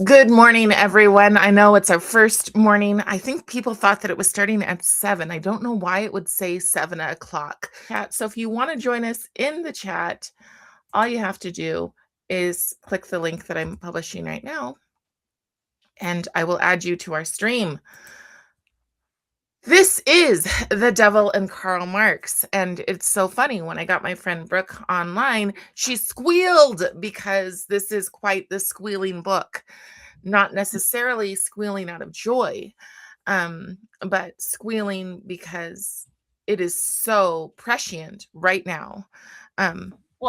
Good morning, everyone. I know it's our first morning. I think people thought that it was starting at 7. I don't know why it would say 7 o'clock. So if you want to join us in the chat, all you have to do is click the link that I'm publishing right now, and I will add you to our stream. This is The Devil and Karl Marx. And it's so funny. When I got my friend Brooke online, she squealed because this is quite the squealing book. Not necessarily squealing out of joy, but squealing because it is so prescient right now Well,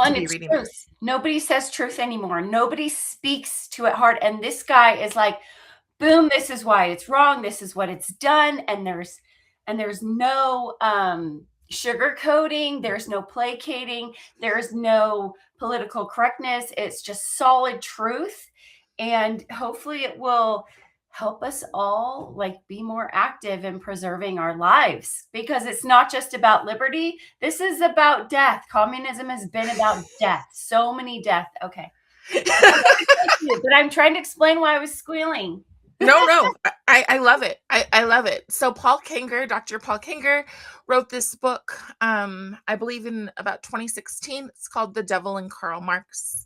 to and be it's reading truth. this. Nobody says truth anymore. Nobody speaks to it hard. And this guy is like, boom, this is why it's wrong. This is what it's done. And there's no sugarcoating, there's no placating, there's no political correctness. It's just solid truth. And hopefully it will help us all be more active in preserving our lives, because it's not just about liberty. This is about death. Communism has been about death. So many deaths. Okay. But I'm trying to explain why I was squealing. No, I love it. I love it. So Dr. Paul Kanger wrote this book, I believe in about 2016. It's called The Devil and Karl Marx.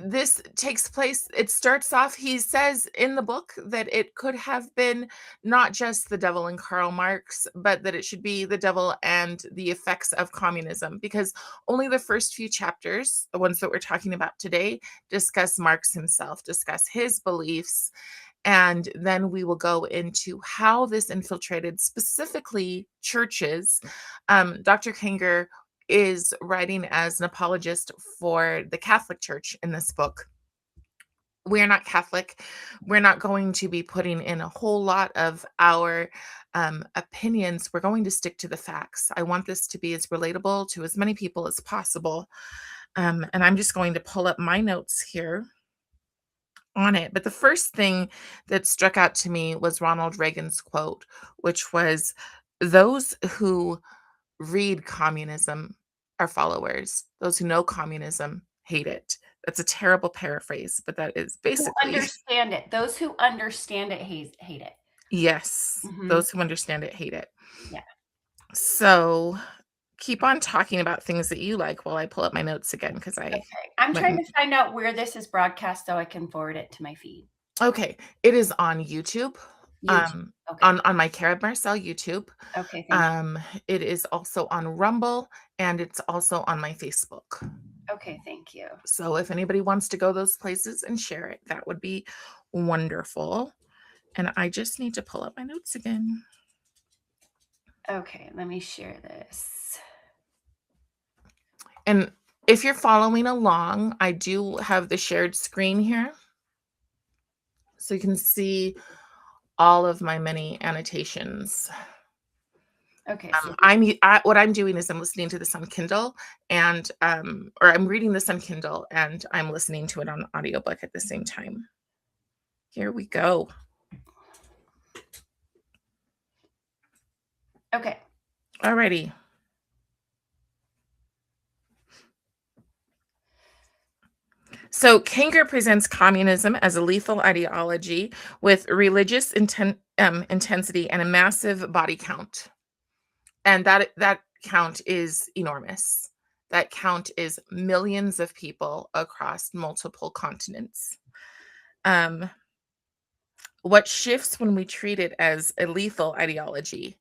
This takes place, it starts off, he says in the book that it could have been not just the devil and Karl Marx, but that it should be the devil and the effects of communism, because only the first few chapters, the ones that we're talking about today, discuss Marx himself, discuss his beliefs, and then we will go into how this infiltrated specifically churches. Dr. Kanger is writing as an apologist for the Catholic Church in this book. We're not Catholic. We're not going to be putting in a whole lot of our opinions. We're going to stick to the facts. I want this to be as relatable to as many people as possible. And I'm just going to pull up my notes here on it. But the first thing that struck out to me was Ronald Reagan's quote, which was, "Those who read communism are followers. Those who know communism hate it." That's a terrible paraphrase, but that is Who basically understand it. Those who understand it hate it. yes. Mm-hmm. Those who understand it hate it. Yeah. So keep on talking about things that you like while I pull up my notes again because I Okay. I'm went. trying to find out where this is broadcast so I can forward it to my feed. Okay, it is on YouTube. YouTube. Okay. On my Cara Marcel YouTube. Okay. Thank you. It is also on Rumble, and it's also on my Facebook. Okay. Thank you. So if anybody wants to go those places and share it, that would be wonderful. And I just need to pull up my notes again. Okay. Let me share this. And if you're following along, I do have the shared screen here. So you can see all of my many annotations. Okay. So What I'm doing is I'm listening to this on Kindle and or I'm reading this on Kindle and I'm listening to it on audiobook at the same time. Here we go. okay. Alrighty. So Kanger presents communism as a lethal ideology with religious intensity and a massive body count. And that count is enormous. That count is millions of people across multiple continents. What shifts when we treat it as a lethal ideology?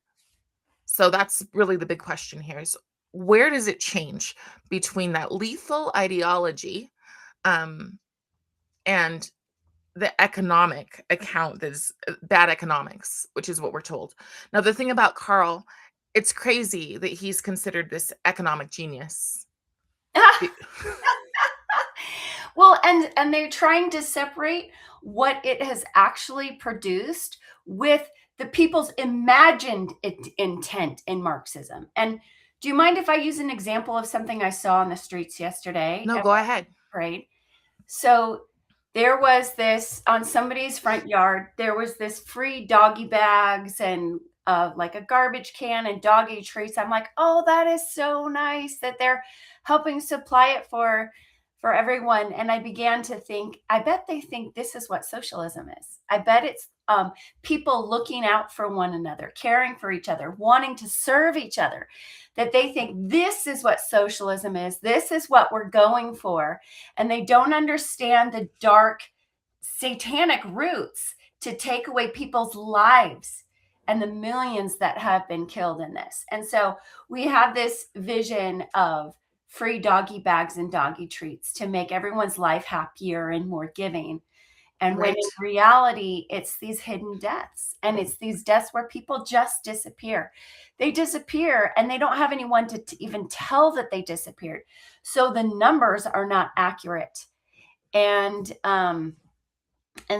So that's really the big question here is, where does it change between that lethal ideology and the economic account that's bad economics, which is what we're told. Now, the thing about Karl, it's crazy that he's considered this economic genius. Well, and they're trying to separate what it has actually produced with the people's imagined intent in Marxism. And do you mind if I use an example of something I saw on the streets yesterday? No, go ahead. Right. So there was this on somebody's front yard, there was this free doggy bags and like a garbage can and doggy treats. I'm like, oh, that is so nice that they're helping supply it for for everyone. And I began to think, I bet they think this is what socialism is. I bet it's people looking out for one another, caring for each other, wanting to serve each other, that they think this is what socialism is. This is what we're going for. And they don't understand the dark satanic roots to take away people's lives and the millions that have been killed in this. And so we have this vision of free doggy bags and doggy treats to make everyone's life happier and more giving. And when Right. in reality, it's these hidden deaths. And it's these deaths where people just disappear. They disappear and they don't have anyone to even tell that they disappeared. So the numbers are not accurate. And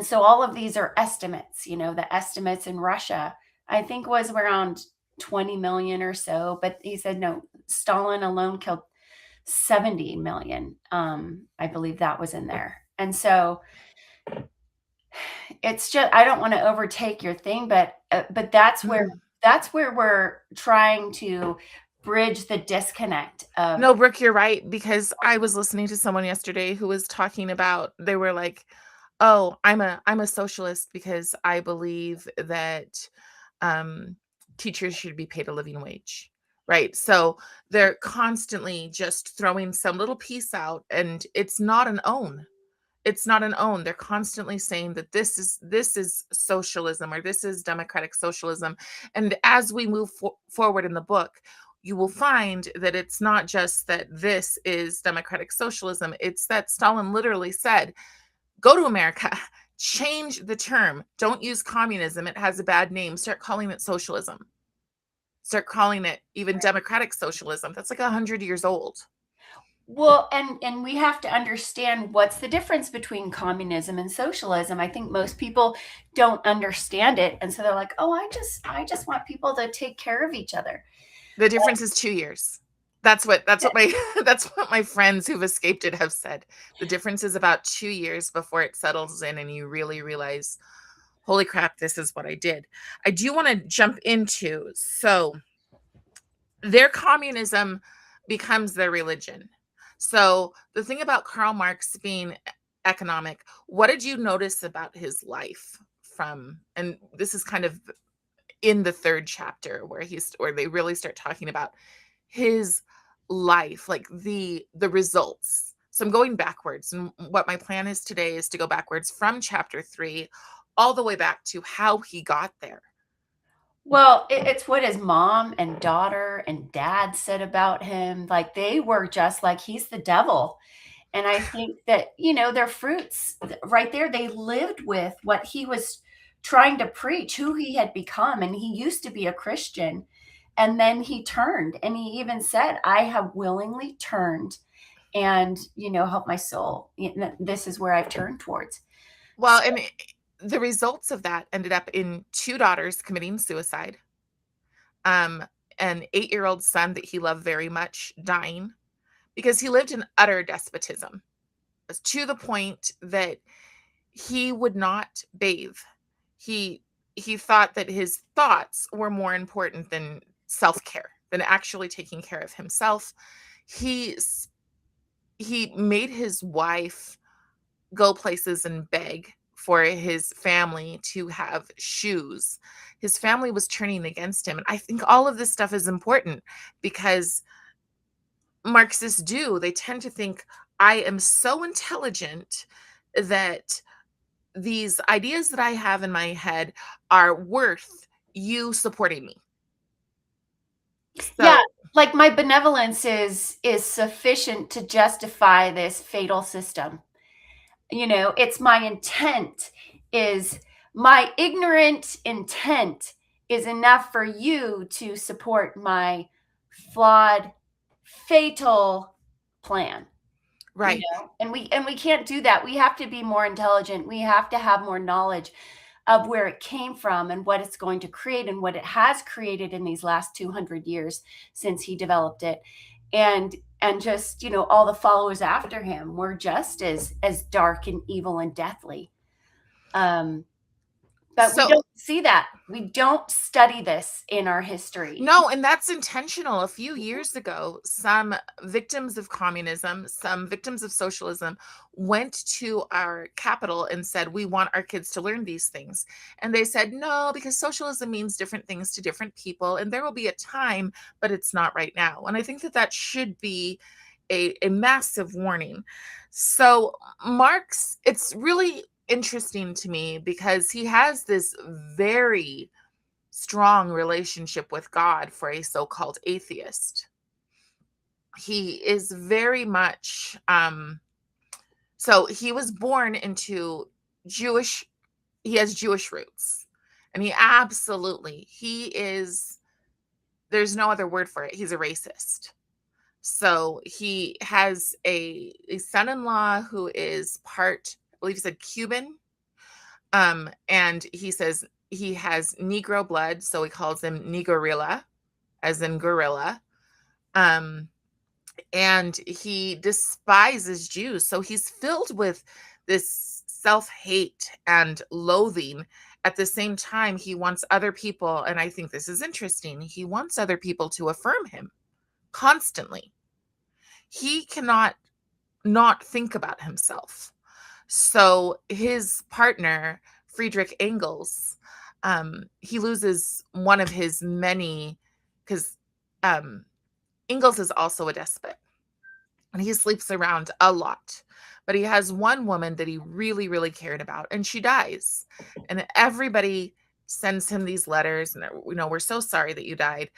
so all of these are estimates. The estimates in Russia, I think, was around 20 million or so. But he said, no, Stalin alone killed 70 million. I believe that was in there. And so it's just, I don't want to overtake your thing, but that's where we're trying to bridge the disconnect of. No, Brooke, you're right, because I was listening to someone yesterday who was talking about, they were like, "Oh, I'm a socialist because I believe that teachers should be paid a living wage." Right? So they're constantly just throwing some little piece out, and it's not an own. It's not an own. They're constantly saying that this is socialism, or this is democratic socialism. And as we move forward in the book, you will find that it's not just that this is democratic socialism. It's that Stalin literally said, go to America, change the term. Don't use communism. It has a bad name. Start calling it socialism. Start calling it even democratic socialism. That's like 100 years old. Well, and we have to understand what's the difference between communism and socialism. I think most people don't understand it, and so they're like, "Oh, I just want people to take care of each other." The difference is 2 years. That's what my that's what my friends who've escaped it have said. The difference is about 2 years before it settles in and you really realize, "Holy crap, this is what I did." I do wanna jump into, so their communism becomes their religion. So the thing about Karl Marx being economic, what did you notice about his life from, and this is kind of in the third chapter where they really start talking about his life, like the results. So I'm going backwards, and what my plan is today is to go backwards from chapter 3 all the way back to how he got there. Well, it's what his mom and daughter and dad said about him. Like they were just like, he's the devil. And I think that, their fruits right there, they lived with what he was trying to preach, who he had become. And he used to be a Christian. And then he turned, and he even said, I have willingly turned and, help my soul. This is where I've turned towards. Well, and the results of that ended up in 2 daughters committing suicide, um, an 8-year-old son that he loved very much dying because he lived in utter despotism, to the point that he would not bathe. He he thought that his thoughts were more important than self-care, than actually taking care of himself. He he made his wife go places and beg for his family to have shoes. His family was turning against him. And I think all of this stuff is important because Marxists do. They tend to think, I am so intelligent that these ideas that I have in my head are worth you supporting me. Yeah, So, like my benevolence is sufficient to justify this fatal system. It's my intent, is my ignorant intent is enough for you to support my flawed, fatal plan. right. And we can't do that. We have to be more intelligent. We have to have more knowledge of where it came from and what it's going to create and what it has created in these last 200 years since he developed it. And just, all the followers after him were just as dark and evil and deathly. um But we So don't see that. We don't study this in our history. no, and that's intentional. A few Mhm. years ago, some victims of communism, some victims of socialism went to our capital and said, "We want our kids to learn these things." And they said, "No, because socialism means different things to different people, and there will be a time, but it's not right now." And I think that that should be a massive warning. So, Marx, it's really interesting to me because he has this very strong relationship with God for a so-called atheist. He is very much so he was born into Jewish, he has Jewish roots. And he is, there's no other word for it. He's a racist. So he has a son-in-law who is part, I believe he said Cuban. And he says he has Negro blood, so he calls him Negrilla, as in gorilla. Um, and he despises Jews. So he's filled with this self hate and loathing. At the same time, he wants other people, and I think this is interesting, he wants other people to affirm him constantly. He cannot not think about himself. So his partner, Friedrich Engels, he loses one of his many, because um, Engels is also a despot and he sleeps around a lot. But he has one woman that he really, really cared about, and she dies. And everybody sends him these letters, and we're so sorry that you died.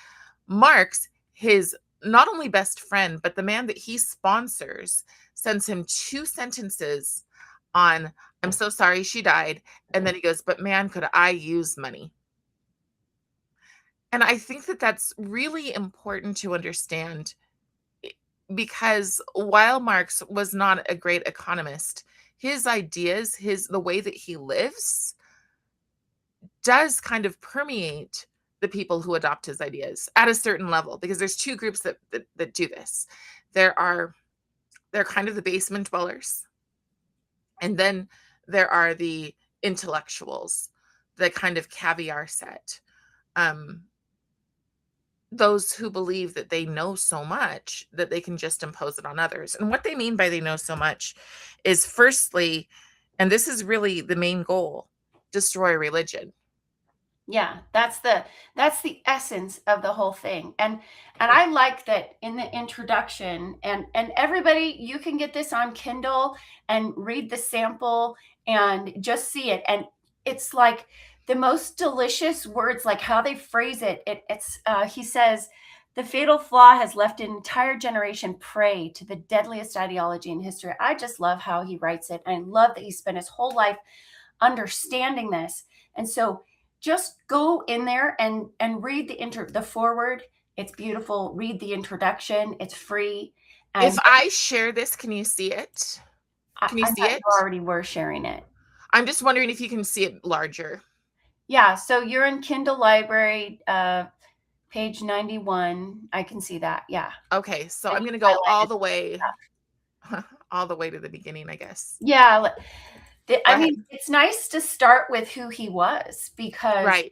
Marx, his not only best friend, but the man that he sponsors, sends him 2 sentences on, "I'm so sorry she died." And then he goes, "But man, could I use money." And I think that that's really important to understand, because while Marx was not a great economist, his ideas, the way that he lives does kind of permeate the people who adopt his ideas at a certain level, because there's two groups that do this. There are they're kind of the basement dwellers, and then there are the intellectuals, the kind of caviar set. Um, those who believe that they know so much that they can just impose it on others. And what they mean by they know so much is, firstly, and this is really the main goal, destroy religion. Yeah, that's the essence of the whole thing. And I like that in the introduction, and everybody, you can get this on Kindle and read the sample and just see it. And it's like the most delicious words, like how they phrase it. He says, the fatal flaw has left an entire generation prey to the deadliest ideology in history. I just love how he writes it. And I love that he spent his whole life understanding this. And so just go in there and read the forward. It's beautiful. Read the introduction. It's free. If And I share this, can you see it? I, Can you I see thought you it? already were sharing it. I'm just wondering if you can see it larger. Yeah. So you're in Kindle Library, page 91. I can see that. Yeah. Okay, so And I'm you going to go highlighted all stuff. the way to the beginning, I guess. Yeah. Go I ahead. mean, it's nice to start with who he was, because Right.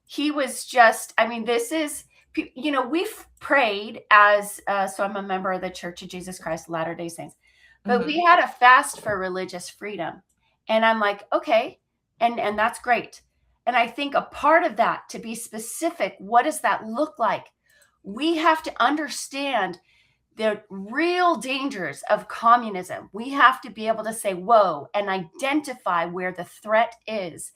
he was just, I mean, this is, we've prayed as, so I'm a member of the Church of Jesus Christ of Latter-day Saints, but Hmm. we had a fast for religious freedom. And I'm like, okay, and that's great. And I think a part of that, to be specific, what does that look like? We have to understand the real dangers of communism. We have to be able to say, whoa, and identify where the threat is.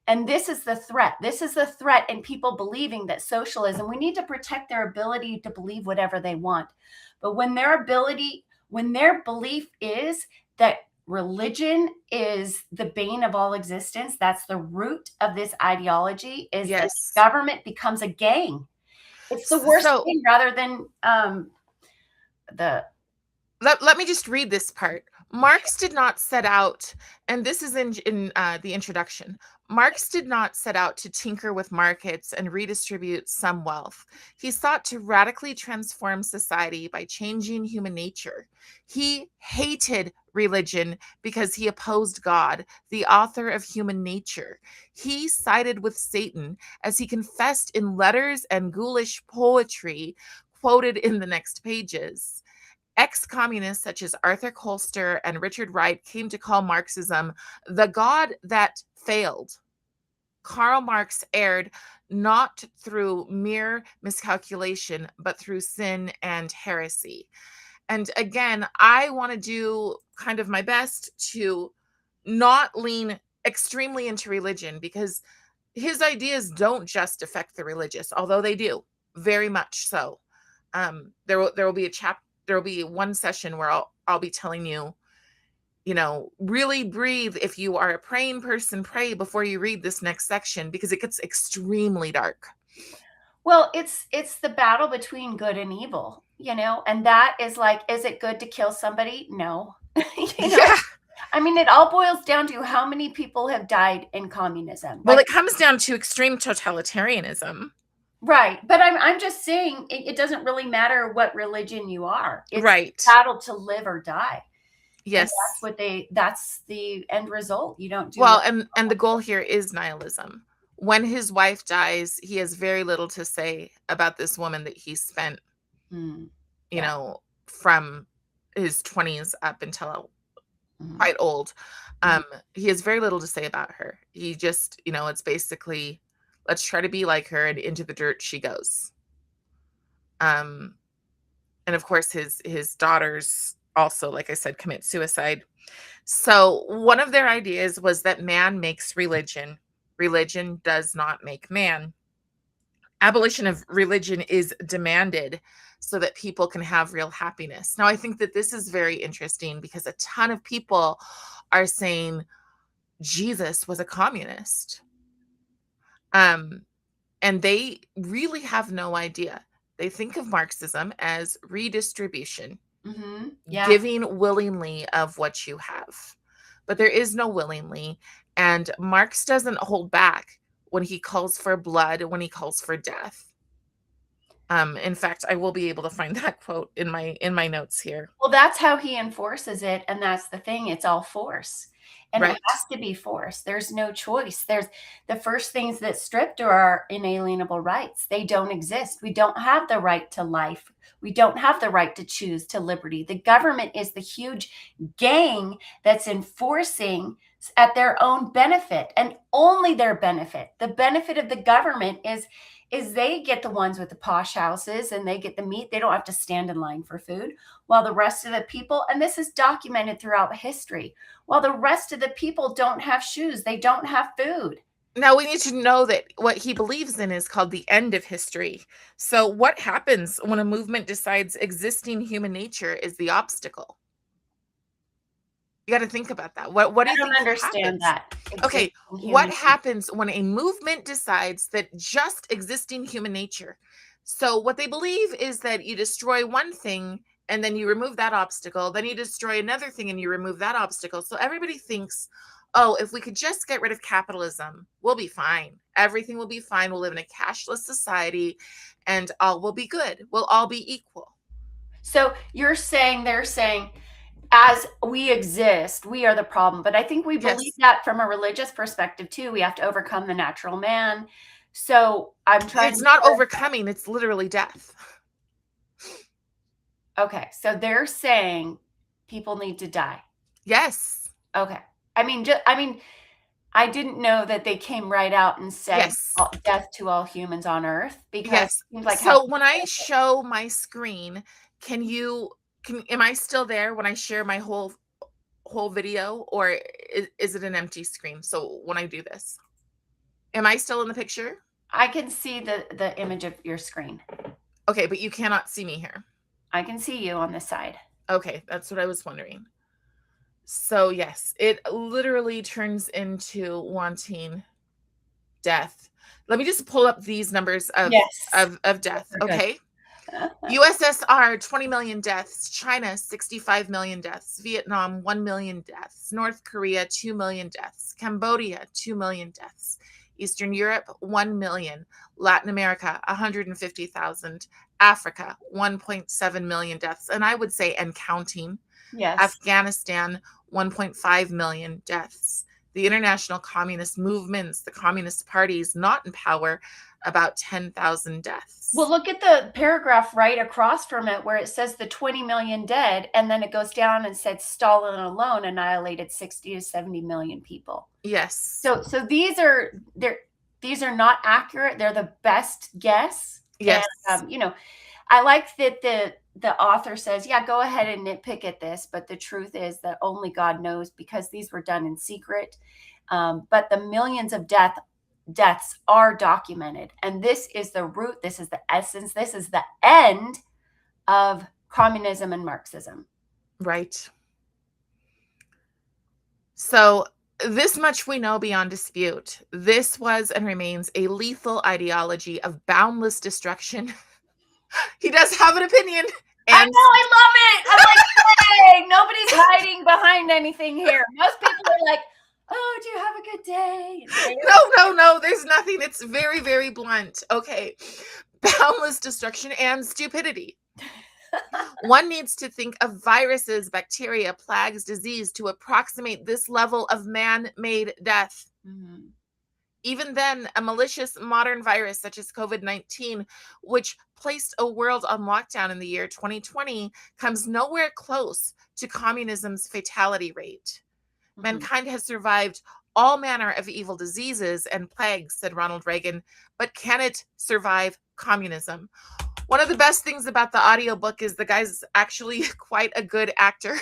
And this is the threat. This is the threat in people believing that socialism, we need to protect their ability to believe whatever they want. But when their belief is that religion is the bane of all existence, that's the root of this ideology, is that Yes. government becomes a gang. It's the worst So thing, rather than the let me just read this part. Marx did not set out, and this is in the introduction. Marx did not set out to tinker with markets and redistribute some wealth. He sought to radically transform society by changing human nature. He hated religion because he opposed God, the author of human nature. He sided with Satan, as he confessed in letters and ghoulish poetry quoted in the next pages. Ex-communists such as Arthur Koester and Richard Wright came to call Marxism the God that failed. Karl Marx erred not through mere miscalculation, but through sin and heresy. And again, I want to do kind of my best to not lean extremely into religion, because his ideas don't just affect the religious, although they do, very much so. There will be there will be one session where I'll be telling you, really breathe. If you are a praying person, pray before you read this next section, because it gets extremely dark. Well, it's the battle between good and evil, and that is like, is it good to kill somebody? No. Yeah. I mean, it all boils down to how many people have died in communism. Well, Like, it comes down to extreme totalitarianism. right. But I'm just saying it doesn't really matter what religion you are. It's Right. a battle to live or die. And Yes. that's the end result. You don't do Well, and the goal here is nihilism. When his wife dies, he has very little to say about this woman that he spent, from his 20s up until quite old. He has very little to say about her. He just, it's basically, let's try to be like her, and into the dirt she goes. And of course his daughters also, like I said, commit suicide. So one of their ideas was that man makes religion. Religion does not make man. Abolition of religion is demanded so that people can have real happiness. Now, I think that this is very interesting, because a ton of people are saying Jesus was a communist. And they really have no idea. They think of Marxism as redistribution, giving willingly of what you have. But there is no willingly. And Marx doesn't hold back when he calls for blood, when he calls for death. In fact, I will be able to find that quote in my notes here. Well, that's how he enforces it, and that's the thing. It's all force. And Right. it has to be force. There's no choice. There's the first things that stripped are our inalienable rights. They don't exist. We don't have the right to life. We don't have the right to choose, to liberty. The government is the huge gang that's enforcing at their own benefit, and only their benefit. The benefit of the government is they get the ones with the posh houses, and they get the meat. They don't have to stand in line for food, while the rest of the people, and this is documented throughout history, while the rest of the people don't have shoes, they don't have food. Now, we need to know that what he believes in is called the end of history. So what happens when a movement decides existing human nature is the obstacle? You got to think about that. What do I you don't think understand happens? that. Okay, what happens when a movement decides that just existing human nature? So what they believe is that you destroy one thing and then you remove that obstacle, then you destroy another thing and you remove that obstacle. So everybody thinks, oh, if we could just get rid of capitalism, we'll be fine. Everything will be fine. We'll live in a cashless society and all will be good. We'll all be equal. So they're saying, as we exist, we are the problem. But I think we believe that from a religious perspective too. We have to overcome the natural man. So I'm trying. It's not overcoming, it's literally death. Okay, so they're saying people need to die. Yes. Okay. I mean, I didn't know that they came right out and said yes. Death to all humans on earth, because yes. it seems like so when I show my screen, am I still there when I share my whole video, or is it an empty screen? So when I do this, am I still in the picture? I can see the image of your screen. Okay, but you cannot see me here. I can see you on the side. Okay, that's what I was wondering. So yes, it literally turns into wanting death. Let me just pull up these numbers of death. Okay. USSR, 20 million deaths. China, 65 million deaths. Vietnam, 1 million deaths. North Korea, 2 million deaths. Cambodia, 2 million deaths. Eastern Europe, 1 million. Latin America, 150,000. Africa, 1.7 million deaths. And I would say, and counting. Yes. Afghanistan, 1.5 million deaths. The international communist movements, the communist parties not in power, about 10,000 deaths. Well, look at the paragraph right across from it where it says the 20 million dead, and then it goes down and said Stalin alone annihilated 60 to 70 million people. Yes. So these are not accurate. They're the best guess. Yes. And I like that the author says, yeah, go ahead and nitpick at this, but the truth is that only God knows, because these were done in secret. But the millions of deaths are documented, and this is the root, this is the essence, this is the end of communism and Marxism. Right. So this much we know beyond dispute. This was and remains a lethal ideology of boundless destruction. He does have an opinion. And I know, I love it. I'm like, hey, nobody's hiding behind anything here. Most people are like, oh, do you have a good day? No, there's nothing. It's very, very blunt. Okay. Boundless destruction and stupidity. One needs to think of viruses, bacteria, plagues, disease to approximate this level of man-made death. Mm-hmm. Even then, a malicious modern virus such as COVID-19, which placed a world on lockdown in the year 2020, comes nowhere close to communism's fatality rate. Mm-hmm. Mankind has survived all manner of evil diseases and plagues, said Ronald Reagan, but can it survive communism? One of the best things about the audiobook is the guy's actually quite a good actor.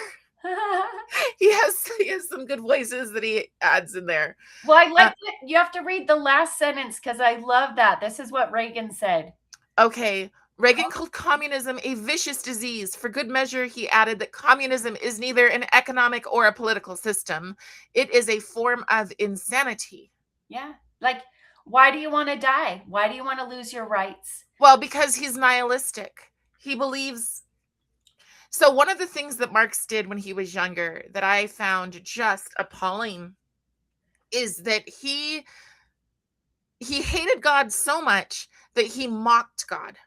He has some good voices that he adds in there. Well, I like it. You have to read the last sentence because I love that. This is what Reagan said. Okay. Reagan called communism a vicious disease. For good measure, he added that communism is neither an economic or a political system. It is a form of insanity. Yeah. Like, why do you want to die? Why do you want to lose your rights? Well, because he's nihilistic. He believes. So one of the things that Marx did when he was younger that I found just appalling is that he hated God so much that he mocked God.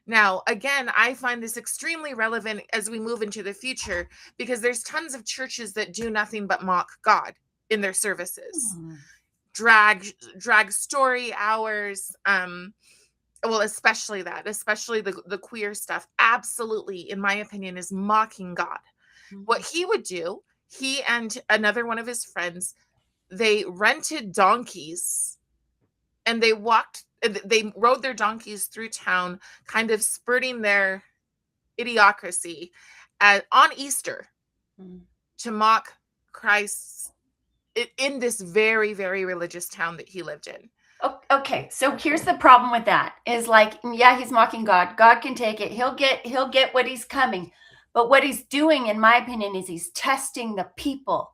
Now, again, I find this extremely relevant as we move into the future, because there's tons of churches that do nothing but mock God in their services. Drag story hours, well, especially the queer stuff, absolutely, in my opinion, is mocking God. Mm-hmm. What he would do, he and another one of his friends, they rented donkeys and they rode their donkeys through town, kind of spurting their idiocracy on Easter to mock Christ in this very, very religious town that he lived in. Okay, so here's the problem with that is, like, yeah, he's mocking God. God can take it. He'll get what he's coming. But what he's doing, in my opinion, is he's testing the people.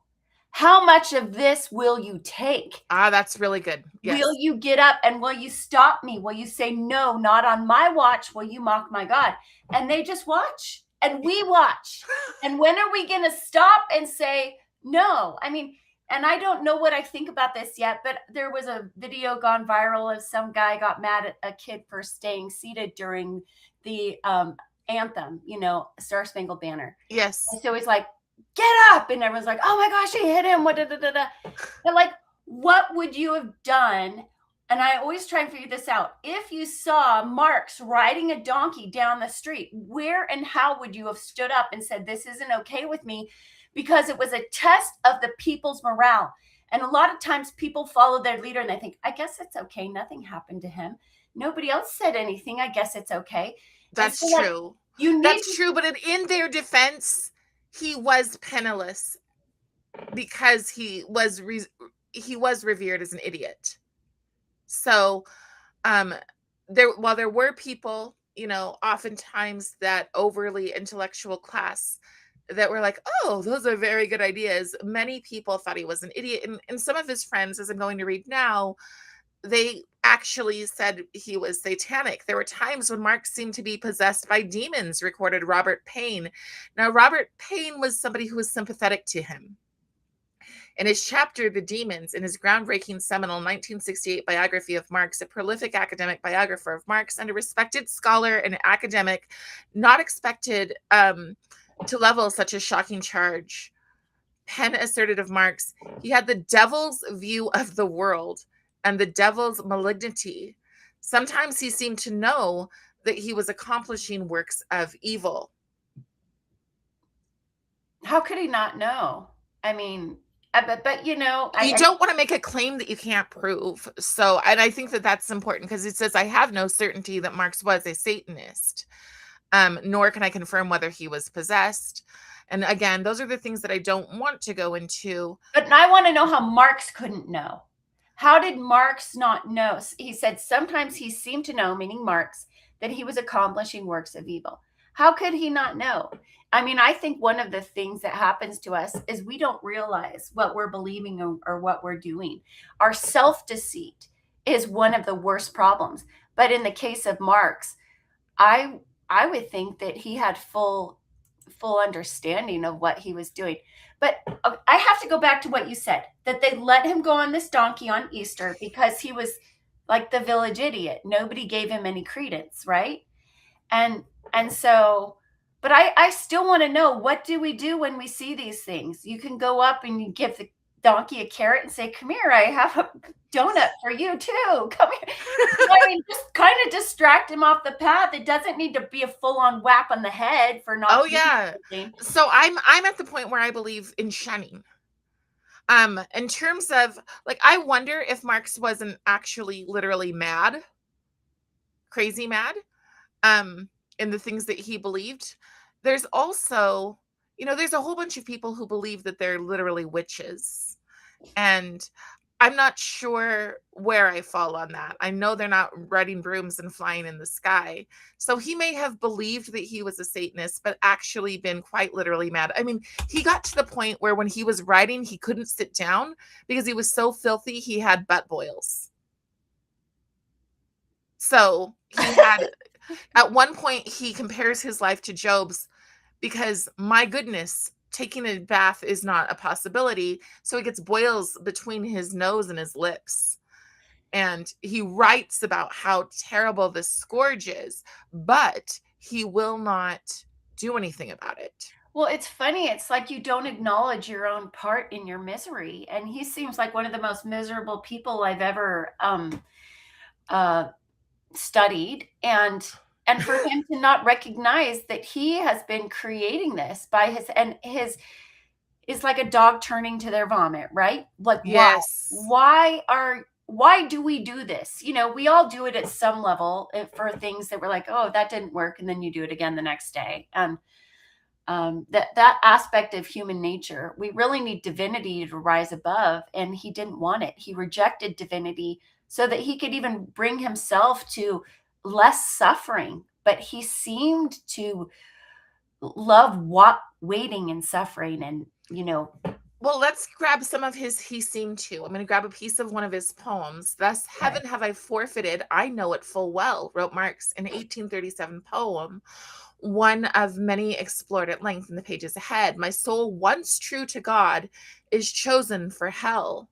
How much of this will you take? That's really good. Yes. Will you get up and will you stop me? Will you say, no, not on my watch will you mock my God? And they just watch and we watch. And when are we going to stop and say, no? I mean, and I don't know what I think about this yet, but there was a video gone viral of some guy got mad at a kid for staying seated during the anthem, Star Spangled Banner. Yes. And so he's like, get up. And everyone's like, oh my gosh, he hit him. They're like, what would you have done? And I always try and figure this out. If you saw Marx riding a donkey down the street, where and how would you have stood up and said, this isn't okay with me? Because it was a test of the people's morale. And a lot of times people follow their leader and they think, I guess it's okay. Nothing happened to him. Nobody else said anything. I guess it's okay. That's true. That's true. But in their defense, he was penniless because he was revered as an idiot. So while there were people, oftentimes that overly intellectual class that were like, oh, those are very good ideas. Many people thought he was an idiot. And some of his friends, as I'm going to read now, they actually said he was satanic. There were times when Marx seemed to be possessed by demons, recorded Robert Paine. Now, Robert Paine was somebody who was sympathetic to him. In his chapter, The Demons, in his groundbreaking seminal 1968 biography of Marx, a prolific academic biographer of Marx and a respected scholar and academic, not expected to level such a shocking charge, Penn asserted of Marx, he had the devil's view of the world and the devil's malignity. Sometimes he seemed to know that he was accomplishing works of evil. How could he not know? I mean, but you know, You don't want to make a claim that you can't prove. So, and I think that that's important because it says, I have no certainty that Marx was a Satanist, nor can I confirm whether he was possessed. And again, those are the things that I don't want to go into. But I want to know how Marx couldn't know. How did Marx not know? He said sometimes he seemed to know, meaning Marx, that he was accomplishing works of evil. How could he not know? I mean, I think one of the things that happens to us is we don't realize what we're believing or what we're doing. Our self-deceit is one of the worst problems. But in the case of Marx, I would think that he had full understanding of what he was doing. But I have to go back to what you said, that they let him go on this donkey on Easter because he was like the village idiot. Nobody gave him any credence, right? And so, but I still want to know, what do we do when we see these things? You can go up and you give the donkey a carrot and say, come here, I have a donut for you too. Come here. I mean, just kind of distract him off the path. It doesn't need to be a full-on whap on the head for not. Oh yeah. So I'm at the point where I believe in shunning. In terms of, like, I wonder if Marx wasn't actually literally mad, crazy mad, in the things that he believed. There's also, there's a whole bunch of people who believe that they're literally witches. And I'm not sure where I fall on that. I know they're not riding brooms and flying in the sky. So he may have believed that he was a Satanist, but actually been quite literally mad. I mean, he got to the point where when he was writing, he couldn't sit down because he was so filthy, he had butt boils. So he had, at one point, he compares his life to Job's because, my goodness, taking a bath is not a possibility. So he gets boils between his nose and his lips. And he writes about how terrible this scourge is, but he will not do anything about it. Well, it's funny. It's like you don't acknowledge your own part in your misery. And he seems like one of the most miserable people I've ever studied. And for him to not recognize that he has been creating this by his is like a dog turning to their vomit, right? Like, yes. Why do we do this? We all do it at some level for things that we're like, oh, that didn't work. And then you do it again the next day. And that aspect of human nature, we really need divinity to rise above. And he didn't want it. He rejected divinity so that he could even bring himself to less suffering. But he seemed to love waiting and suffering. And, well, let's grab some of his he seemed to. I'm going to grab a piece of one of his poems. Thus, heaven have I forfeited, I know it full well, wrote Marx in 1837 poem, one of many explored at length in the pages ahead. My soul, once true to God, is chosen for hell.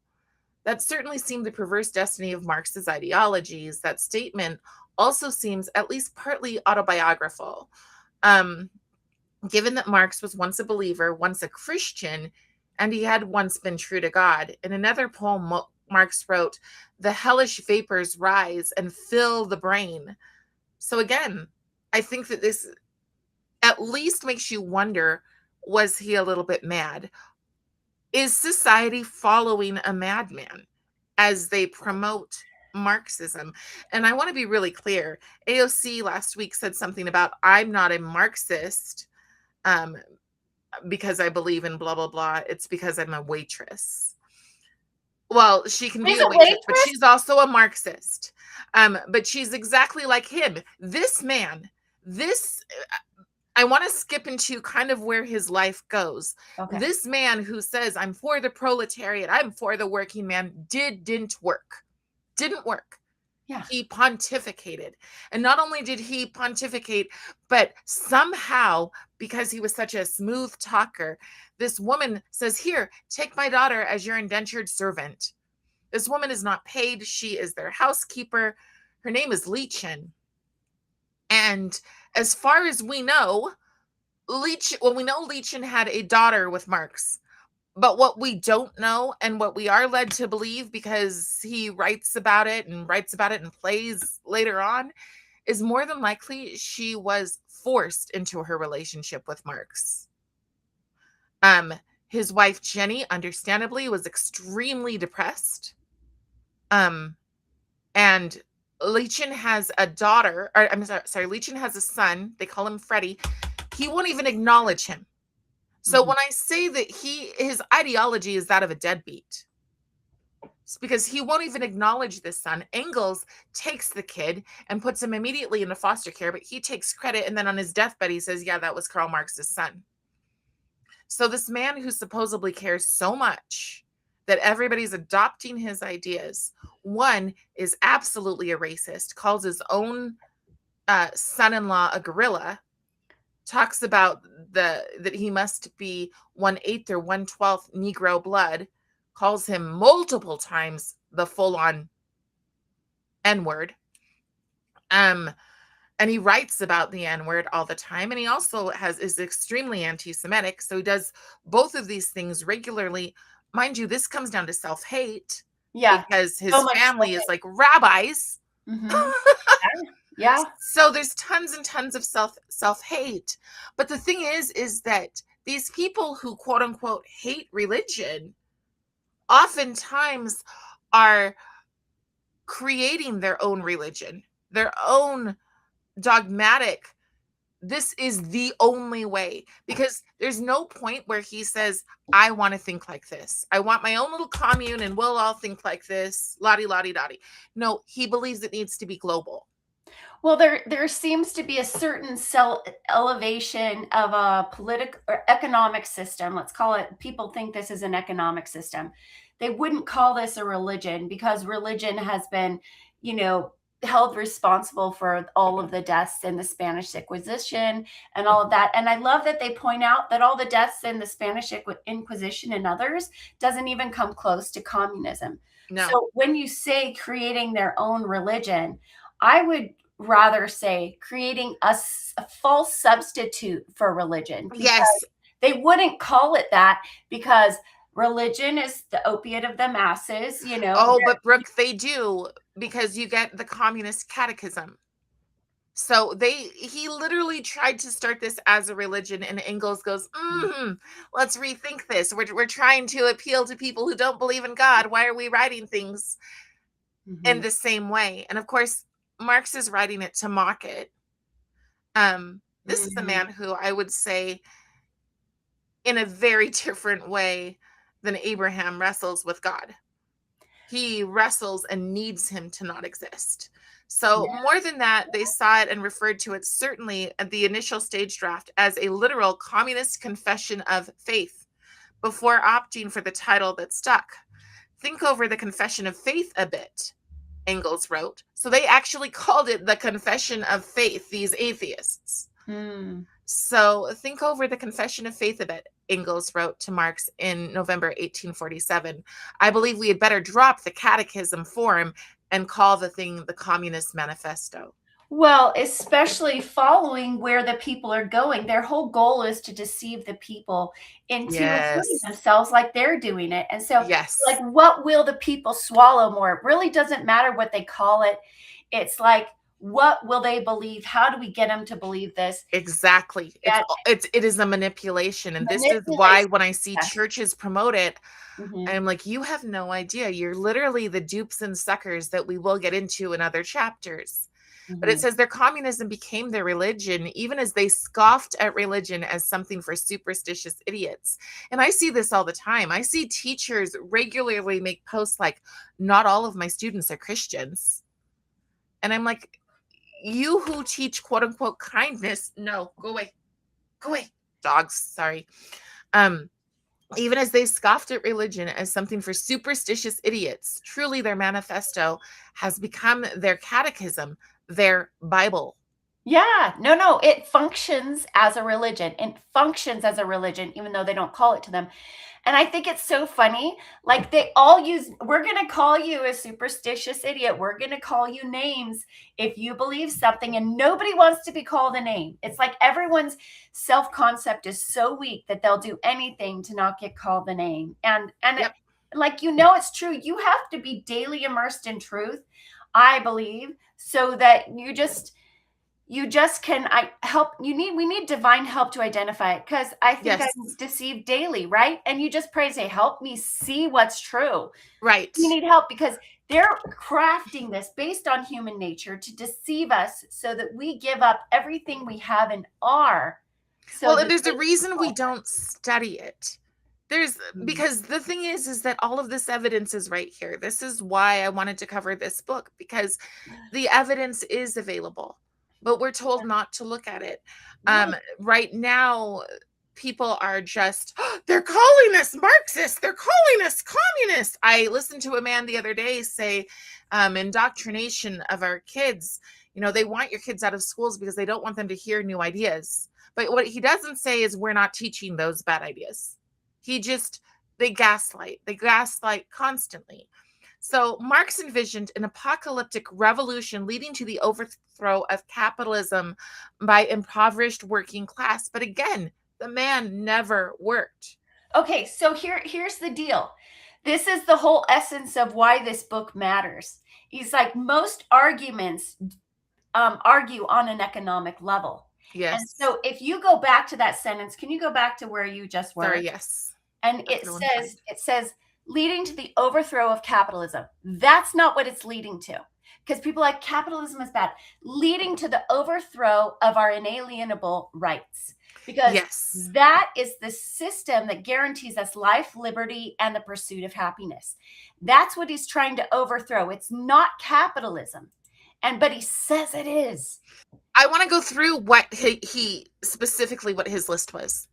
That certainly seemed the perverse destiny of Marx's ideologies. That statement also seems at least partly autobiographical. Given that Marx was once a believer, once a Christian, and he had once been true to God. In another poem, Marx wrote, the hellish vapors rise and fill the brain. So again, I think that this at least makes you wonder, was he a little bit mad? Is society following a madman as they promote Marxism? And I want to be really clear. AOC last week said something about, I'm not a Marxist because I believe in blah, blah, blah. It's because I'm a waitress. Well, she can be a waitress, but she's also a Marxist. But she's exactly like him. This man, I want to skip into kind of where his life goes. Okay. This man who says, I'm for the proletariat, I'm for the working man, didn't work. Didn't work. Yeah. He pontificated. And not only did he pontificate, but somehow, because he was such a smooth talker, this woman says, "Here, take my daughter as your indentured servant." This woman is not paid. She is their housekeeper. Her name is Leechin. And as far as we know, we know Leechin had a daughter with Marx. But what we don't know, and what we are led to believe because he writes about it and plays later on, is more than likely she was forced into her relationship with Marx. Um, his wife Jenny, understandably, was extremely depressed. And Leechin has a daughter, or I'm sorry, Leechin has a son. They call him Freddie. He won't even acknowledge him. So when I say that his ideology is that of a deadbeat, it's because he won't even acknowledge this son. Engels takes the kid and puts him immediately into foster care, but he takes credit. And then on his deathbed, he says, yeah, that was Karl Marx's son. So this man who supposedly cares so much that everybody's adopting his ideas, one, is absolutely a racist, calls his own son-in-law a gorilla, talks about that he must be 1/8 or 1/12 Negro blood, calls him multiple times the full-on N-word. And he writes about the N-word all the time. And he also is extremely anti-Semitic. So he does both of these things regularly. Mind you, this comes down to self-hate. Yeah. Because his So much family is like rabbis. Mhm. Yeah. So there's tons and tons of self-hate. But the thing is that these people who quote unquote hate religion oftentimes are creating their own religion, their own dogmatic, this is the only way, because there's no point where he says, I want to think like this. I want my own little commune and we'll all think like this. Lottie, lottie, dottie. No, he believes it needs to be global. Well, there seems to be a certain elevation of a political or economic system. Let's call it. People think this is an economic system. They wouldn't call this a religion because religion has been, held responsible for all of the deaths in the Spanish Inquisition and all of that. And I love that they point out that all the deaths in the Spanish Inquisition and others doesn't even come close to communism. No. So when you say creating their own religion, I would rather say creating a false substitute for religion. Yes. They wouldn't call it that because religion is the opiate of the masses, Oh, but Brooke, they do, because you get the Communist Catechism. So he literally tried to start this as a religion, and Engels goes, let's rethink this. We're trying to appeal to people who don't believe in God. Why are we writing things in the same way? And of course, Marx is writing it to mock it. This is a man who I would say, in a very different way than Abraham wrestles with God. He wrestles and needs him to not exist. So more than that, they saw it and referred to it, certainly at the initial stage draft, as a literal communist confession of faith before opting for the title that stuck. Think over the confession of faith a bit, Engels wrote. So they actually called it the Confession of Faith, these atheists. So think over the Confession of Faith a bit, Engels wrote to Marx in November 1847. I believe we had better drop the catechism form and call the thing the Communist Manifesto. Well, especially following where the people are going. Their whole goal is to deceive the people into including themselves like they're doing it. And so, like, what will the people swallow more? It really doesn't matter what they call it. It's like, what will they believe? How do we get them to believe this? Exactly. It is a manipulation. And this is why when I see churches promote it, I'm like, you have no idea. You're literally the dupes and suckers that we will get into in other chapters. But it says their communism became their religion, even as they scoffed at religion as something for superstitious idiots. And I see this all the time. I see teachers regularly make posts like, not all of my students are Christians. And I'm like, you who teach quote unquote kindness, no, go away. Go away. Dogs, sorry. Even as they scoffed at religion as something for superstitious idiots, truly their manifesto has become their catechism, their Bible. Yeah, no, it functions as a religion. It functions as a religion, even though they don't call it to them. And I think it's so funny. Like they all use, we're going to call you a superstitious idiot. We're going to call you names if you believe something, and nobody wants to be called a name. It's like everyone's self concept is so weak that they'll do anything to not get called the name. Yep. Like, you know, it's true. You have to be daily immersed in truth, I believe, so that you just can we need divine help to identify it, because I think Yes. I'm deceived daily, right? And you just pray, say, help me see what's true. Right. We need help because they're crafting this based on human nature to deceive us so that we give up everything we have and are. So Well, that and there's they a can reason we control don't study it. Because the thing is that all of this evidence is right here. This is why I wanted to cover this book, because the evidence is available, but we're told not to look at it. Right. Right now, people are just, "Oh, they're calling us Marxists. They're calling us communists." I listened to a man the other day say, indoctrination of our kids. They want your kids out of schools because they don't want them to hear new ideas. But what he doesn't say is we're not teaching those bad ideas. They gaslight. They gaslight constantly. So Marx envisioned an apocalyptic revolution leading to the overthrow of capitalism by impoverished working class. But again, the man never worked. Okay, so here's the deal. This is the whole essence of why this book matters. He's like, most arguments argue on an economic level. And Yes. so if you go back to that sentence, can you go back to where you just were? Sorry, yes. And That's what I want to find. it says leading to the overthrow of capitalism. That's not what it's leading to. Because people are like, capitalism is bad. Leading to the overthrow of our inalienable rights. Because Yes. that is the system that guarantees us life, liberty, and the pursuit of happiness. That's what he's trying to overthrow. It's not capitalism. But he says it is. I want to go through what he specifically what his list was.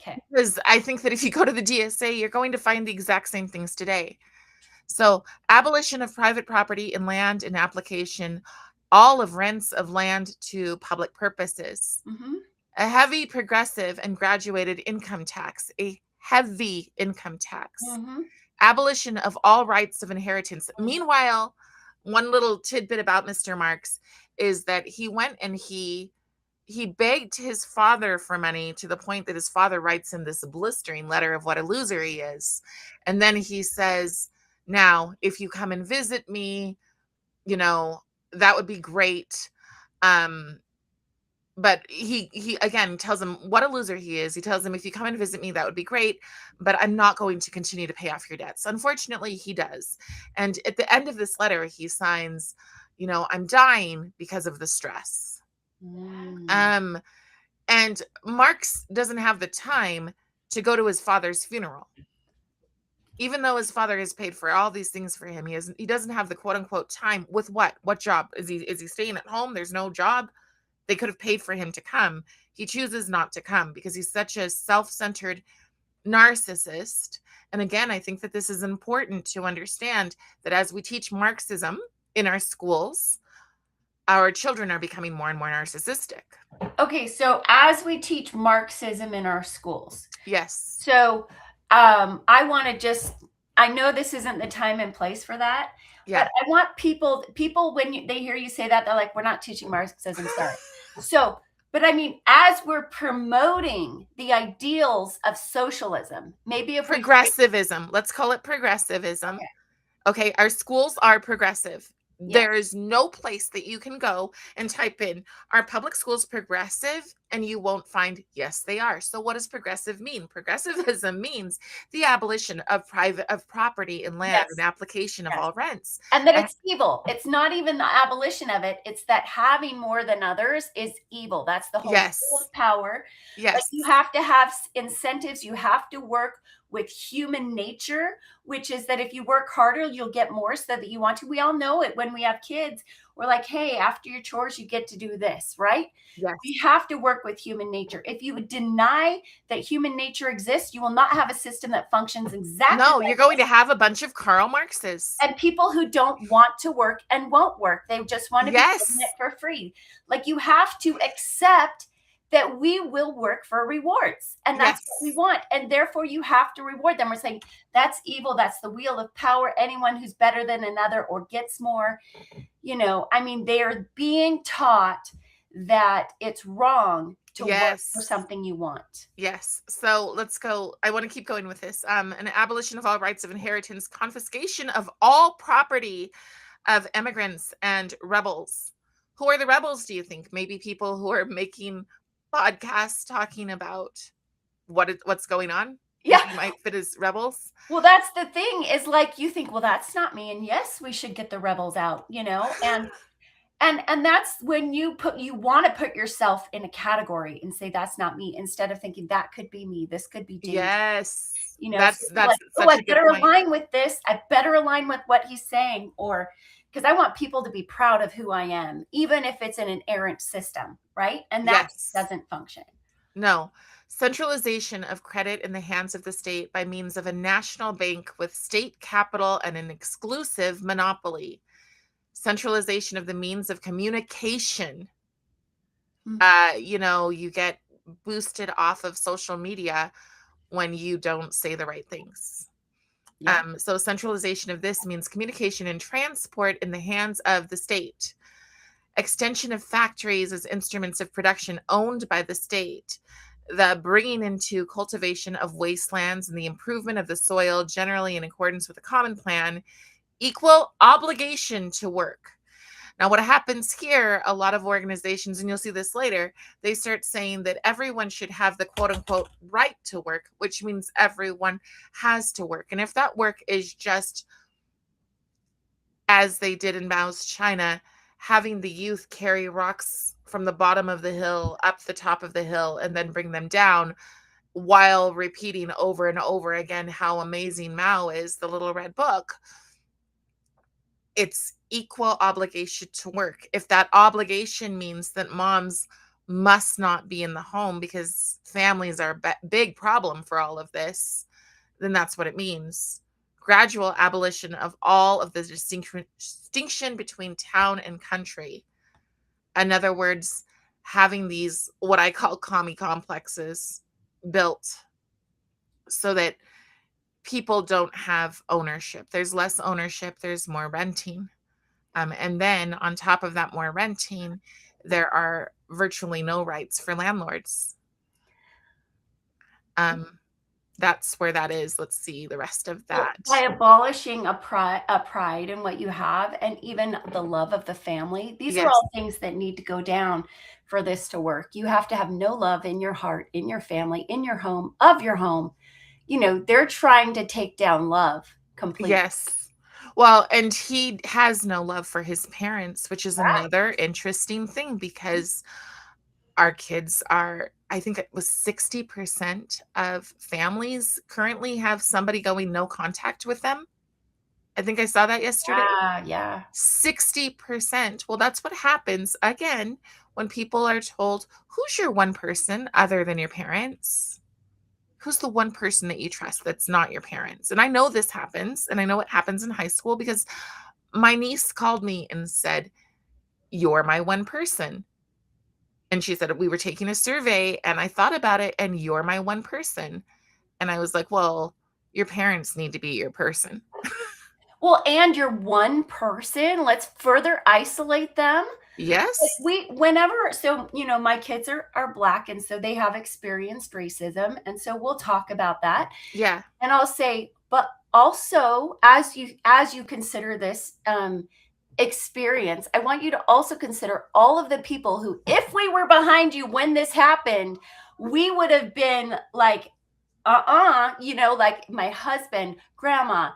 Okay. Because I think that if you go to the DSA, you're going to find the exact same things today. So, abolition of private property in land and application, all of rents of land to public purposes, a heavy progressive and graduated income tax, a heavy income tax, abolition of all rights of inheritance. Meanwhile, one little tidbit about Mr. Marx is that he went and he begged his father for money to the point that his father writes him this blistering letter of what a loser he is. And then he says, now, if you come and visit me, that would be great. But he again tells him what a loser he is. He tells him, if you come and visit me, that would be great, but I'm not going to continue to pay off your debts. Unfortunately, he does. And at the end of this letter, he signs, I'm dying because of the stress. And Marx doesn't have the time to go to his father's funeral. Even though his father has paid for all these things for him, he doesn't have the quote unquote time. With what? What job? Is he staying at home? There's no job. They could have paid for him to come. He chooses not to come because he's such a self-centered narcissist. And again, I think that this is important to understand, that as we teach Marxism in our schools, our children are becoming more and more narcissistic. Okay, so as we teach Marxism in our schools. Yes. So I want to I know this isn't the time and place for that. Yeah. But I want people when they hear you say that, they're like, we're not teaching Marxism, sorry. So, but I mean, as we're promoting the ideals of socialism, maybe if progressivism, let's call it progressivism. Okay, our schools are progressive. Yeah. There is no place that you can go and type in, are public schools progressive? And you won't find, yes, they are. So what does progressive mean? Progressivism means the abolition of property and land, and application of all rents. And that it's evil. It's not even the abolition of it. It's that having more than others is evil. That's the whole power. Yes. Like, you have to have incentives. You have to work with human nature, which is that if you work harder, you'll get more, so that you want to. We all know it when we have kids. we're like, hey, after your chores, you get to do this, right? Yes. We have to work with human nature. If you would deny that human nature exists, you will not have a system that functions exactly No, like you're going to have a bunch of Karl Marxes. and people who don't want to work and won't work. They just want to be given it Yes. for free. Like you have to accept that we will work for rewards and that's what we Yes. want. And therefore you have to reward them. We're saying that's evil. That's the wheel of power. Anyone who's better than another or gets more, I mean, they are being taught that it's wrong to work for Yes. something you want. Yes. So let's go. I want to keep going with this. An abolition of all rights of inheritance, confiscation of all property of immigrants and rebels. Who are the rebels, do you think? Maybe people who are making podcasts talking about what's going on? Yeah. Maybe might fit as rebels. Well, that's the thing is like you think, well, that's not me. And yes, we should get the rebels out, and that's when you want to put yourself in a category and say that's not me instead of thinking that could be me. This could be dangerous. Yes. So you're That's like, oh, such I a good better point. align with this. I better align with what he's saying, or because I want people to be proud of who I am, even if it's in an errant system, right? And that Yes. doesn't function. No. Centralization of credit in the hands of the state by means of a national bank with state capital and an exclusive monopoly. Centralization of the means of communication. You get boosted off of social media when you don't say the right things. Yeah. So centralization of this means communication and transport in the hands of the state. Extension of factories as instruments of production owned by the state. The bringing into cultivation of wastelands and the improvement of the soil, generally in accordance with a common plan. Equal obligation to work. Now, what happens here, a lot of organizations, and you'll see this later, they start saying that everyone should have the quote unquote right to work, which means everyone has to work. And if that work is just as they did in Mao's China, having the youth carry rocks from the bottom of the hill up the top of the hill and then bring them down while repeating over and over again how amazing Mao is, the little red book, it's equal obligation to work. If that obligation means that moms must not be in the home because families are a big problem for all of this, then that's what it means. Gradual abolition of all of the distinction between town and country. In other words, having these, what I call commie complexes, built so that people don't have ownership. There's less ownership, there's more renting. And then on top of that, more renting, there are virtually no rights for landlords. That's where that is. Let's see the rest of Well, that. by abolishing a pride in what you have and even the love of the family, these are Yes. all things that need to go down for this to work. You have to have no love in your heart, in your family, in your home, of your home. They're trying to take down love completely. Yes. Well, and he has no love for his parents, which is another interesting thing because our kids are, I think it was 60% of families currently have somebody going no contact with them. I think I saw that yesterday. Yeah. 60%. Well, that's what happens again when people are told, who's your one person other than your parents? Who's the one person that you trust that's not your parents? And I know this happens, and I know it happens in high school because my niece called me and said, "You're my one person." And she said, "We were taking a survey and I thought about it, and you're my one person." And I was like, "Well, your parents need to be your person." Well, and you're one person. Let's further isolate them. Yes. My kids are Black, and so they have experienced racism. And so we'll talk about that. Yeah. And I'll say, but also as you consider this experience, I want you to also consider all of the people who, if we were behind you when this happened, we would have been like, like my husband, grandma,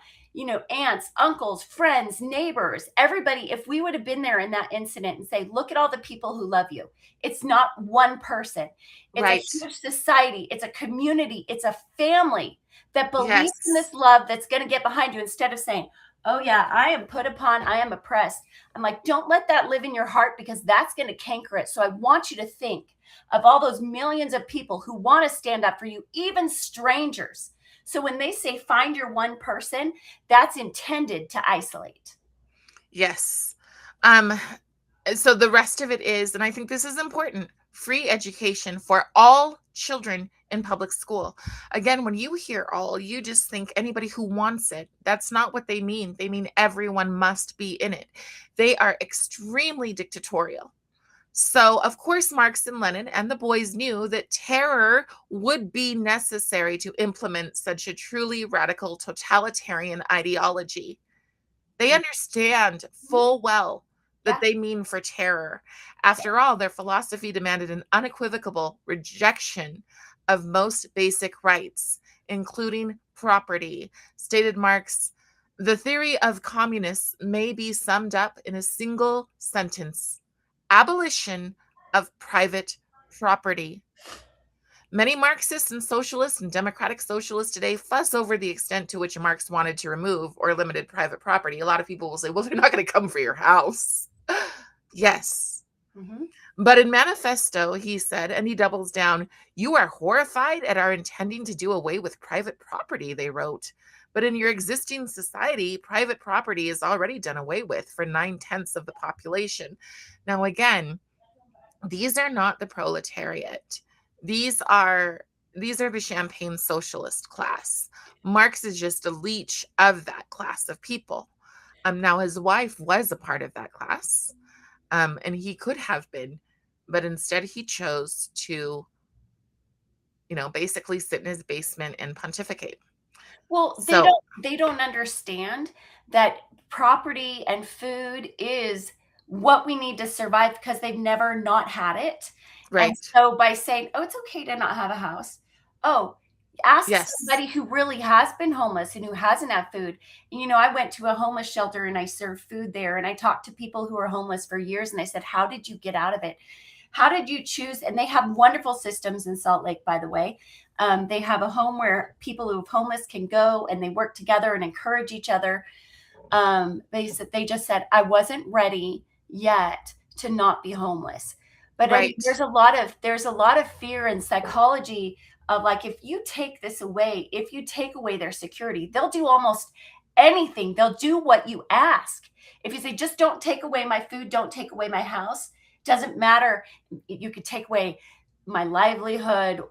aunts, uncles, friends, neighbors, everybody. If we would have been there in that incident and say, look at all the people who love you. It's not one person. It's Right. a huge society. It's a community. It's a family that believes in Yes. this love that's going to get behind you instead of saying, Oh, yeah. I am put upon, I am oppressed. I'm like, don't let that live in your heart because that's going to canker it. So I want you to think of all those millions of people who want to stand up for you, even strangers. So when they say find your one person, that's intended to isolate. Yes. Um, so the rest of it is, and I think this is important, free education for all children in public school. Again, when you hear all, you just think anybody who wants it. That's not what they mean. They mean everyone must be in it. They are extremely dictatorial. So, of course, Marx and Lenin and the boys knew that terror would be necessary to implement such a truly radical totalitarian ideology. They understand Mhm. full well that Yeah. they mean for terror. After all, their philosophy demanded an unequivocal rejection of most basic rights, including property. Stated Marx, the theory of communists may be summed up in a single sentence: abolition of private property. Many Marxists and socialists and democratic socialists today fuss over the extent to which Marx wanted to remove or limited private property. A lot of people will say, well, they're not going to come for your house. Yes. Mm-hmm. But in Manifesto, he said, and he doubles down, you are horrified at our intending to do away with private property, they wrote. But in your existing society, private property is already done away with for 9/10 of the population. Now, again, these are not the proletariat. These are these are the champagne socialist class. Marx is just a leech of that class of people. Now his wife was a part of that class, and he could have been, but instead he chose to, basically sit in his basement and pontificate. Well, So, they don't understand that property and food is what we need to survive because they've never not had it. And right. so by saying, "Oh, it's okay to not have a house." Oh, ask Yes. somebody who really has been homeless and who hasn't had food. I went to a homeless shelter and I served food there and I talked to people who were homeless for years and I said, "How did you get out of it? How did you choose?" And they have wonderful systems in Salt Lake, by the way. They have a home where people who are homeless can go and they work together and encourage each other. They just said, "I wasn't ready yet to not be homeless." But Right. there's a lot of fear and psychology of like, if you take this away, if you take away their security, they'll do almost anything. They'll do what you ask. If you say, "Just don't take away my food, don't take away my house," doesn't matter. You could take away my livelihood.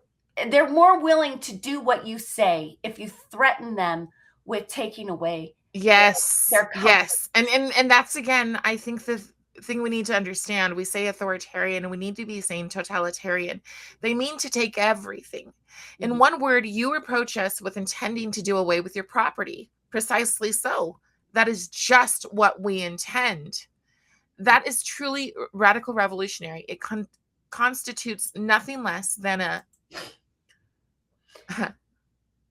They're more willing to do what you say if you threaten them with taking away Yes, their comfort. yes. And that's, again, I think the thing we need to understand. We say authoritarian and we need to be saying totalitarian. They mean to take everything. In Mhm. one word, you reproach us with intending to do away with your property. Precisely so. That is just what we intend. That is truly radical revolutionary. It constitutes nothing less than a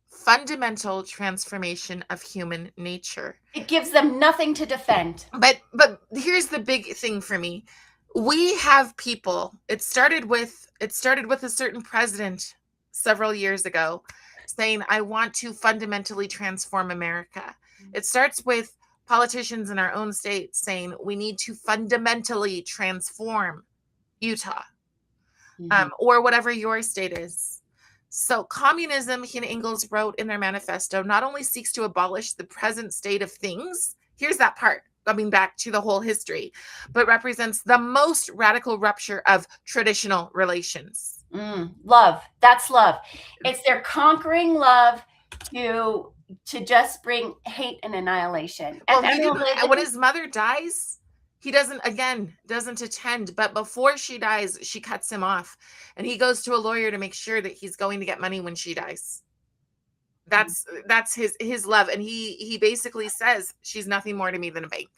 fundamental transformation of human nature. It gives them nothing to defend. But here's the big thing for me. We have people. It started with a certain president several years ago saying, I want to fundamentally transform America. It starts with politicians in our own state saying we need to fundamentally transform Utah, Mhm. or whatever your state is. So, communism, he and Engels wrote in their manifesto, not only seeks to abolish the present state of things, here's that part, coming back to the whole history, but represents the most radical rupture of traditional relations. Love. That's love. It's their conquering love to just bring hate and annihilation. Well, And he didn't, they when his mother dies, he doesn't attend, but before she dies, she cuts him off. And he goes to a lawyer to make sure that he's going to get money when she dies. That's his love, and he basically says she's nothing more to me than a bank.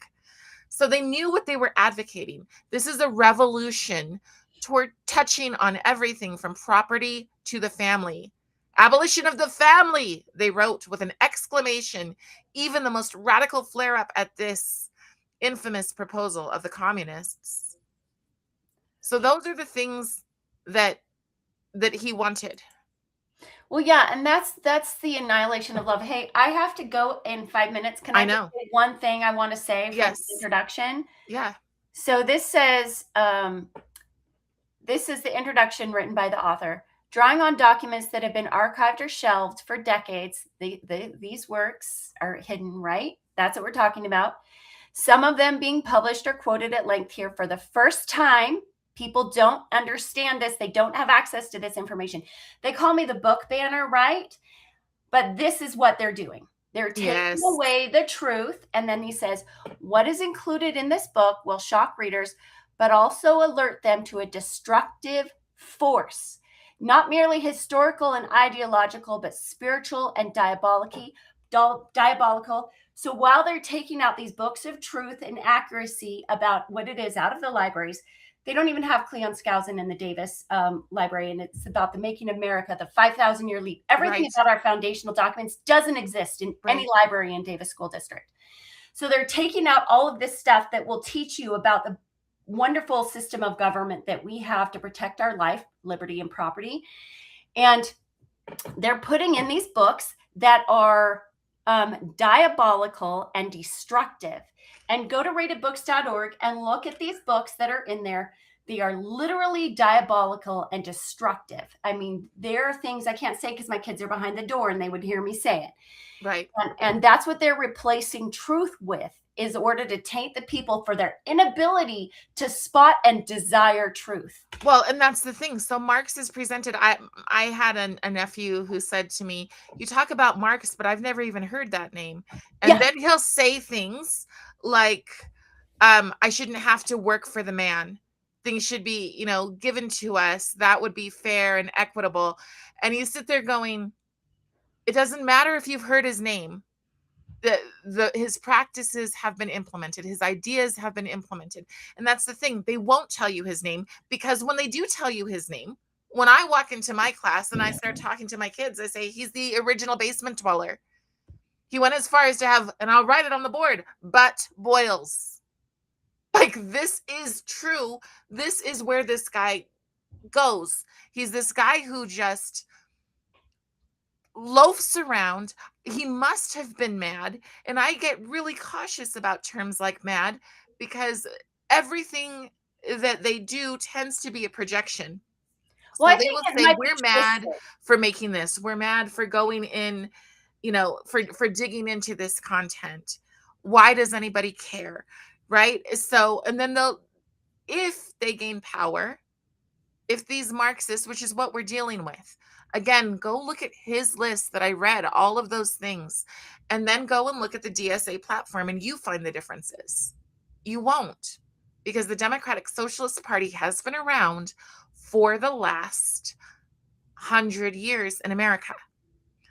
So they knew what they were advocating. This is a revolution toward touching on everything from property to the family. Abolition of the family, they wrote with an exclamation. Even the most radical flare up at this infamous proposal of the communists. So those are the things that he wanted. Well, yeah, and that's the annihilation of love. Hey, I have to go in 5 minutes. Can I I just know. say one thing I want to say for the Yes. introduction? Yeah. So this says, this is the introduction written by the author. Drawing on documents that have been archived or shelved for decades, these works are hidden, right? That's what we're talking about. Some of them being published or quoted at length here for the first time. People don't understand this. They don't have access to this information. They call me the book banner, right? But this is what they're doing. They're taking Yes. away the truth. And then he says, what is included in this book will shock readers, but also alert them to a destructive force, not merely historical and ideological, but spiritual and diabolical. So while they're taking out these books of truth and accuracy about what it is out of the libraries, they don't even have Cleon Skousen in the Davis library, and it's about the Making America, the 5,000-year leap. Everything Right. about our foundational documents doesn't exist in any Right. library in Davis School District. So they're taking out all of this stuff that will teach you about the wonderful system of government that we have to protect our life, liberty, and property. And they're putting in these books that are diabolical and destructive. And go to ratedbooks.org and look at these books that are in there. They are literally diabolical and destructive. I mean, there are things I can't say because my kids are behind the door and they would hear me say it. Right. And that's what they're replacing truth with, is order to taint the people for their inability to spot and desire truth. Well, and that's the thing. So Marx is presented. I had a nephew who said to me, "You talk about Marx, but I've never even heard that name." And Yeah. then he'll say things like, "I shouldn't have to work for the man. Things should be, given to us. That would be fair and equitable." And you sit there going, "It doesn't matter if you've heard his name. His practices have been implemented, his ideas have been implemented." And that's the thing, they won't tell you his name, because when they do tell you his name, when I walk into my class and I start talking to my kids, I say he's the original basement dweller. He went as far as to have, and I'll write it on the board, but boils. Like, this is true. This is where this guy goes. He's this guy who just loafs around. He must have been mad. And I get really cautious about terms like mad, because everything that they do tends to be a projection. Well, So I they think will it say, might be we're mad twisted. for making this. We're mad for going in, for digging into this content. Why does anybody care? Right? So, and then if they gain power, if these Marxists, which is what we're dealing with, again, go look at his list that I read, all of those things, and then go and look at the DSA platform and you find the differences. You won't, because the Democratic Socialist Party has been around for the last 100 years in America.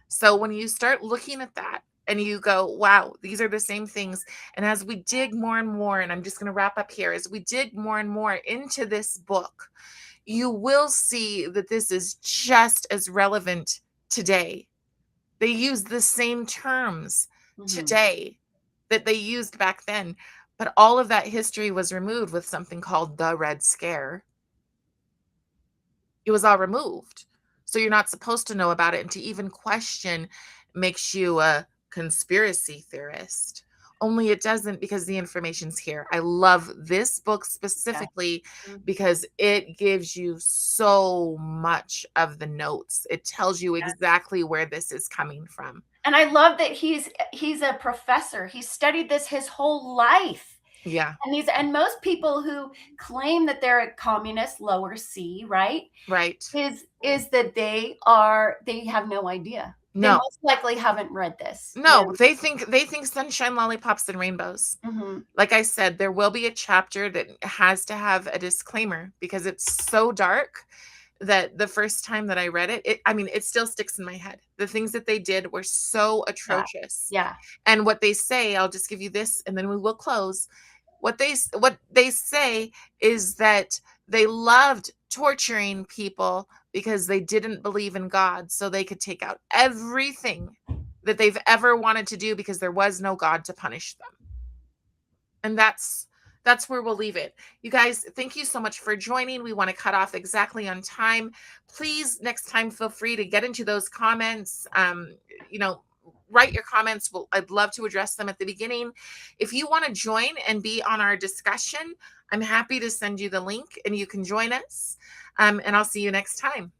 So when you start looking at that and you go, wow, these are the same things. And as we dig more and more, and I'm just going to wrap up here, as we dig more and more into this book, you will see that this is just as relevant today. They use the same terms today that they used back then, but all of that history was removed with something called the Red Scare. It was all removed. So you're not supposed to know about it, and to even question makes you a conspiracy theorist. Only it doesn't, because the information's here. I love this book specifically because it gives you so much of the notes. It tells you exactly where this is coming from. And I love that he's a professor. He studied this his whole life. Yeah. And most people who claim that they're a communist, lower C, right? Right. Is that they have no idea. They No. most likely haven't read this. No, they think sunshine, lollipops, and rainbows. Mhm. Like I said, there will be a chapter that has to have a disclaimer, because it's so dark that the first time that I read it, it still sticks in my head. The things that they did were so atrocious. Yeah. And what they say, I'll just give you this and then we will close. What they say is that they loved torturing people because they didn't believe in God, so they could take out everything that they've ever wanted to do, because there was no God to punish them. And that's That's where we'll leave it. You guys, thank you so much for joining. We want to cut off exactly on time. Please, next time, feel free to get into those comments. You know, write your comments. I'd love to address them at the beginning. If you want to join and be on our discussion, I'm happy to send you the link and you can join us. And I'll see you next time.